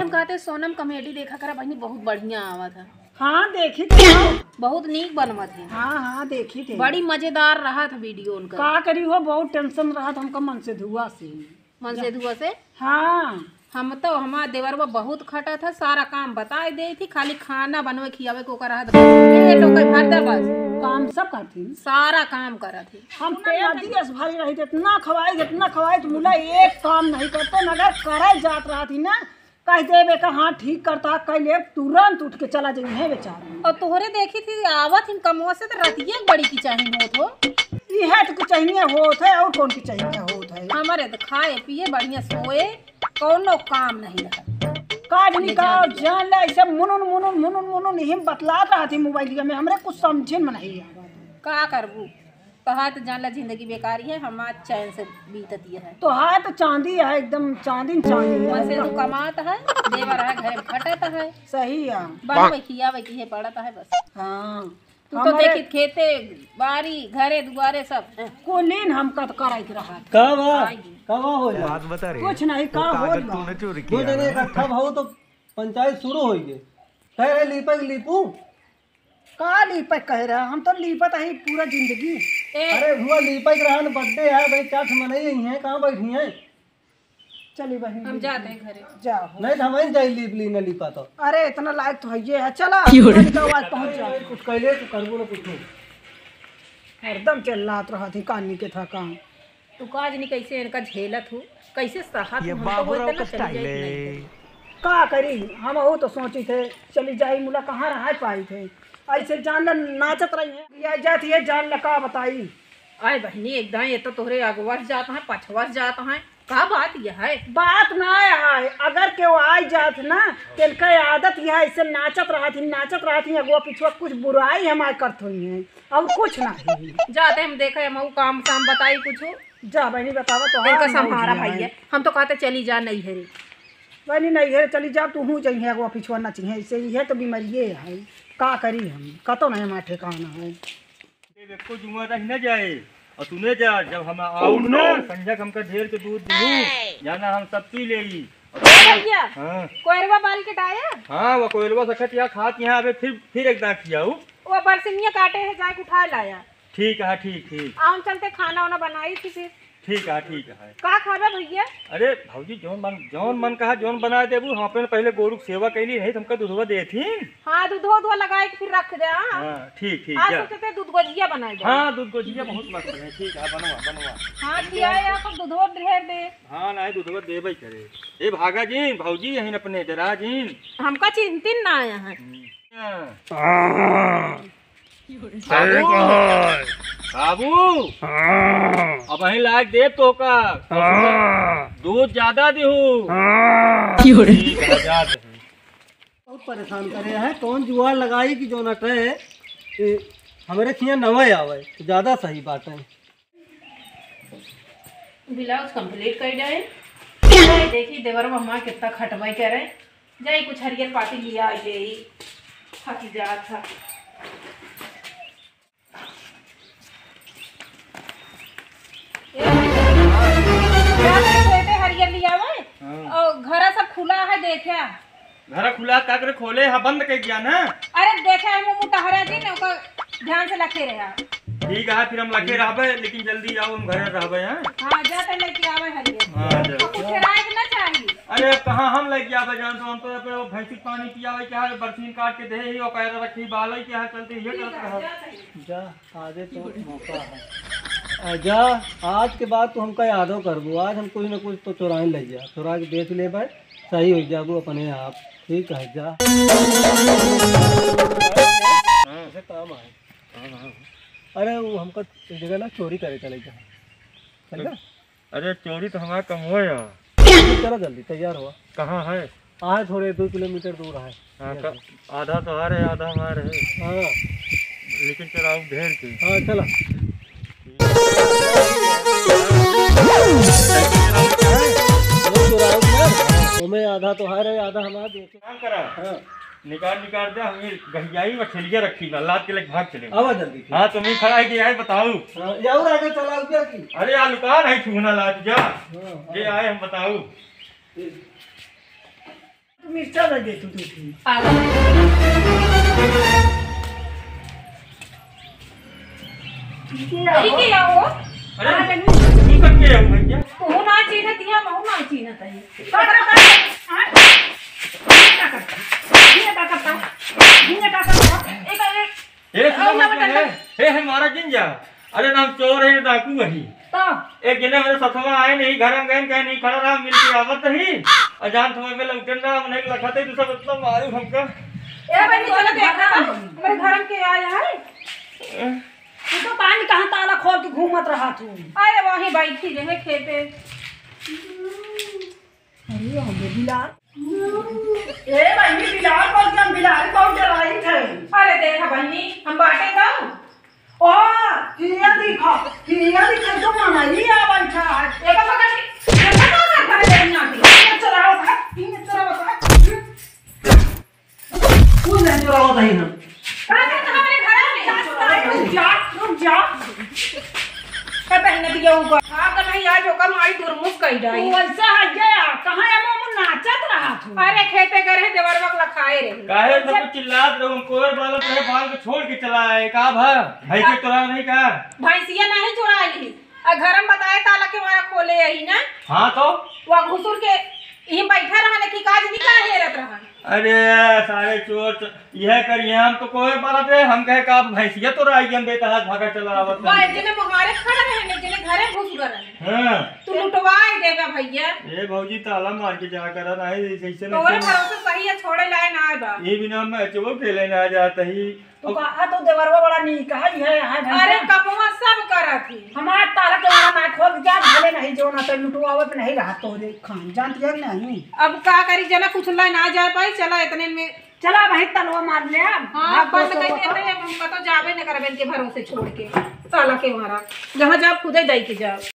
हम कहते सोनम कॉमेडी देखा करा बहनी, बहुत बढ़िया आवा था। हाँ देखी थी, बहुत नीक बनवा थी। हाँ देखी थी, बड़ी मजेदार रहा था वीडियो उनका। का करी हो, बहुत टेंशन रहा था हमका मन से धुआ से। हाँ हम तो हमारा देवरवा बहुत खटा था, सारा काम बता दे थी, खाली खाना बनवे खियावे को करा था, भर दे बस काम सब करती, सारा काम करा थी। हम पेट भारी रही, इतना खवाई तो मुला एक काम नहीं करते, मगर करे जात रहा थी ना, कह दे का हाँ ठीक करता, कह ले तुरंत उठ के चला जाइए बेचारा। और तोहरे देखी थी आवत इन कमवा से तो रतिया बड़ी की चाहिए हो यह तो कुछ चाहिए होत है, और कौन की चाहिए होत है। हमारे तो खाए पिए बढ़िया सोए, कोनो काम नहीं रहा। काज निकाल जान ले ऐसे मुनुन हिम बतला रहा थी मोबाइल में, हमरे कुछ समझे में नहीं आ रहा। का करबू तोहार तो जान ला जिंदगी बेकारी है, हमार चैन से बीतती है। तो हाथ तो चांदी है, एकदम चांदी वैसे तू कमात है, देवर है, घर में खटत है। सही है, बनवे खियावे की है पड़ता है बस। हाँ तू तो देखी खेते बारी घरे दुआरे सब कोलिन हम कत कराइत रहा। कब हो बात बता रही कुछ नहीं का हो तूने चोरी किया दो जने इकट्ठा भाव तो पंचायत शुरू हो गई। कह रहे लीपक लीपू का लीपक कह रहा, हम तो लीपत है पूरा जिंदगी। अरे हुआ लीपक रहन बर्थडे है भाई, चाट मनाई है, कहाँ बैठी हैं? चली बहन हम जाते हैं घरे। जाओ नहीं हम जाई लीप ली न लीपा तो। अरे इतना लायक तो है, है चला आवाज पहुंच जाए। कुछ कहले तो करबो न पूछो, एकदम चिल्लात रहा थी कानी के था काम। तू काज नहीं कैसे इनका झेलत हूँ, कैसे सहत ये हूँ, बाबूराव का स्टाइल है। का करी हम वो तो सोची थे चली जाई, मुला कहाँ रहा पाई थे, ऐसे जान नाचत रही है जाती है, जान ल का बताई। आए बहनी एकदम ये तो तोहरे अगवस जाता है पछवस जाता है, का बात यह है? बात ना है, अगर के वो आई जात ना तेलका आदत यह ऐसे नाचत रहा थी अगवा पिछवा, कुछ बुराई हमारे करत हुई है और कुछ नहीं। जाते हम देखे हम काम शाम बताई कुछ जा बहनी बतावा तो इनका हमारा भाई है। हम तो कहते चली जा नहीं है बहनी, नहीं है चली जा, तू हूँ चाहिए अगवा पिछवा ना चाहिए, ऐसे ही है तो बीमारी है, का करी हम कतो नहीं हमारे ठिकाना है। देखो जुआ तक न जाए और तूने जा, जब हम आओ ना संजय हमका ढेर के दूध दूँ जाना, हम सब पी ले। हाँ कोयरवा बाल के डाया, हाँ वो कोयलवा सखत यहाँ खात यहाँ अबे फिर एक दांत खियाऊ, वो बरसिनिया काटे है जाके उठा लाया। ठीक है ठीक हम चलते खाना वाना बनाई थी फिर। ठीक है का खाबा भैया? अरे भौजी जौन मन कहा जौन बना देबू, हम अपने पहले गोरु सेवा कैली नहीं, तुमका दूधवा देथी। हाँ दूधवा लगाए के फिर रख दे। हाँ ठीक आज सोचते दूध गोजिया बनाए। हाँ दूध गोजिया बहुत मस्त है, ठीक है बनवा। हाँ खियाए आपको दूधवा ढेर दे। हाँ नहीं दूधवा देबे करे। ए भागा जी भौजी यहीं अपने डरा जी, हमका चिंतिन ना आया है। बाबू अब वहीं लायक दे तो का दूध ज्यादा देहू। बहुत परेशान करे हैं, कौन जुआर लगाई कि जो नटे हमारे खिया नवे आवे तो ज्यादा सही बात है। ब्लाउज कंप्लीट कर जाए, देखी देवर मम्मा कितना खटवाई करे जाए, कुछ हरियर पाती लिया आई थकी जा था। हरियर लिया और घर सब खुला है, देखा घर खुला का करे खोले हा बंद कर दिया ना। अरे देखा मुँह मुटहरा जी ने ध्यान से लखे रहा। ठीक है फिर हम लगे रहबे, लेकिन जल्दी आओ हम घरे रहबे। हां जाते लेके आवे हरियर। हां कुछ राज ना चाहिए। अरे कहां हम लेके आवे, जान तो हम तो पे भैंसी पानी पियावे क्या है, बरसीन काट के दे ही और पैर रखी बालई क्या है, चलते ये करत रह जा आजे तो मौका है। आजा आज के बाद तो हमका यादो करबो, आज हम कोई ना कुछ तो चुराए ले जा, चुरा के बेच ले भाई, सही हो जाबो अपने आप। ठीक है जा से काम है। अरे वो हमको इस जगह ना चोरी करे चले जा, चल। अरे चोरी तो हमारा कम हुआ यार, चलो जल्दी तैयार हुआ। कहाँ है? आए थोड़े 2 किलोमीटर दूर है। आधा तो आ रहे आधा हमारे है। हाँ लेकिन चलाऊ ढेर के। हाँ चला तुम्हें आधा तो है रहे आधा हमारा देखे। काम करा हाँ। निकाल दे, हमें गहियाई मछलियाँ रखी लाद के लेके भाग चले। आवा जल्दी। हाँ तुम ही खड़ा है कि यार बताओ। यार आगे चलाओ क्या की? अरे यार लुका नहीं छूना लाद जा। ये आए हम बताओ। मिर्चा दे दे तू थी। ठीक है वो अरे तू करके आओ भैया तू ना चीनत या महू ना चीनत है ए हमारा जिंजा अरे नाम चोर है डाकू वही एक जने मेरे सथवा आए नहीं घर में गए कहीं नहीं खड़ा रहा मिल के आवत नहीं अजान समय में लौटन रहा नहीं लखते तू सब इतना मारू हमका ए भाई चलो देखा मेरे घर में के आया है तू तो पानी कहाँ ताला खोल के घूमत रहा तू। अरे वही बैठी रहे खेते अरे हमें बिलाल ए भाई बिलाल कौन सा बिलाल कौन चलाई थे। अरे देखा बहनी हम बाटे गाँव ओ किया दिखा तो मनाई आ बैठा एक पकड़ देखा ना ना करे देना ये चरावा था कौन नहीं चुरावा था ना का करता हमारे घर में रुक जा का बहने दिया ऊपर हां का नहीं आज ओका मारी दुरमुस कई डाई तू ऐसा है गया कहां है मामू नाचत रहा तू। अरे खेते करे देवरवक लखाए रे काहे सब चिल्लात रहो कोर वाला तेरे बाल को छोड़ के चला है का भा भाई के तोरा नहीं का भैंसिया नहीं चुराई आ घर में बताए ताला के मारा खोले यही ना हां तो वो घुसुर के यही बैठा रहने की काज नहीं का हेरत रहा अरे सारे चोर यह करिए हम तो कोई बात है हम कहे का भैंसिया तो राई हम बेटा हाथ भागा चला आवत वो जने मुहारे खड़ा रहने जने घरे घुस गए हां तू लुटवाई देगा भैया ए भौजी ताला मार के जा कर नहीं कैसे तोरे नहीं भरोसे सही है छोड़े लाए ना आए बा ये बिना मैच वो खेले ना जाता ही तू कहा तो देवरवा बड़ा नी कहा है अरे कपवा सब करा थी हमार ताला के वाला ना खोल जा भले नहीं जो ना तो लुटवावे पे नहीं रहा तो रे खान जानती है कि नहीं। अब का करी जना कुछ ला ना जा पाई चला इतने में चला भाई तलवा मार ले हाँ बंद कर देते हैं हम तो जावे न करबेन के भरोसे छोड़ के ताला के मारा जहाँ जाओ खुदे जाई के जाओ।